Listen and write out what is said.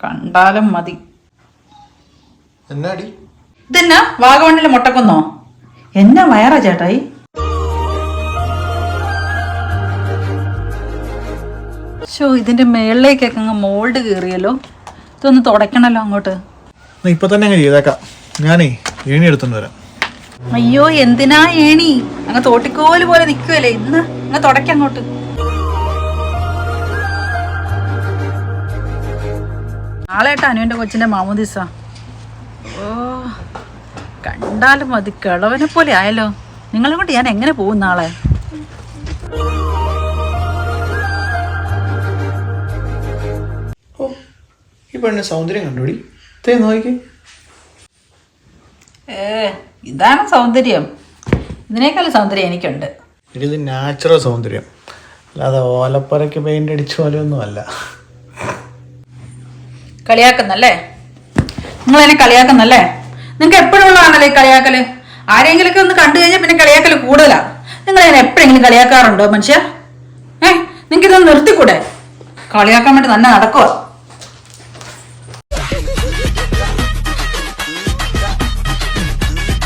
കണ്ടാലും മതി. എന്നാടി ഇതെന്നാ വാഗമണ്ണിലെ മുട്ടക്കുന്നോ? എന്നാ വയറാ ചേട്ടായി? ഇതിന്റെ മേളിലേക്കൊക്കെ അങ്ങ് മോൾഡ് കയറിയല്ലോ. ഇതൊന്ന് തുടയ്ക്കണല്ലോ അങ്ങോട്ട്. ഇപ്പൊ തന്നെ അങ്ങ് ചെയ്തേക്കാം. ഞാനേ ഏണി എടുത്തോണ്ട് വരാം. അയ്യോ എന്തിനാ ഏണി? അങ്ങ് തോട്ടിക്കോല് പോലെ നിൽക്കുവല്ലേ. ഇന്ന് അങ്ങ് തുടയ്ക്ക അങ്ങോട്ട്. നാളെയായിട്ട് അനുവിന്റെ കൊച്ചിന്റെ മാമോദിസ. ഓ കണ്ടാലും മതി കിളവനെ പോലെ ആയല്ലോ. നിങ്ങളെ കൊണ്ട് ഞാൻ എങ്ങനെ പോകും നാളെ? ഈ പെണ്ണിന് സൗന്ദര്യം കണ്ടോടി. നോക്കി. ഇതാണ് സൗന്ദര്യം. ഇതിനേക്കാളും സൗന്ദര്യം എനിക്കുണ്ട്. ഇത് നാച്ചുറൽ സൗന്ദര്യം, അല്ലാതെ ഓലപ്പുരയ്ക്ക് പെയിന്റ് അടിച്ച പോലെയൊന്നും അല്ല. കളിയാക്കുന്നല്ലേ? നിങ്ങളെന്നെ കളിയാക്കുന്നല്ലേ? നിങ്ങൾക്ക് എപ്പോഴും ഉള്ളതാണല്ലേ ഈ കളിയാക്കല്? ആരെങ്കിലൊക്കെ ഒന്ന് കണ്ടു കഴിഞ്ഞാൽ പിന്നെ കളിയാക്കല് കൂടുതലാ. നിങ്ങൾ എന്നെ എപ്പോഴെങ്കിലും കളിയാക്കാറുണ്ടോ മനുഷ്യ? നിങ്ങൾക്ക് ഇതൊന്ന് നിർത്തിക്കൂടെ? കളിയാക്കാൻ വേണ്ടി തന്നെ നടക്കുവാ.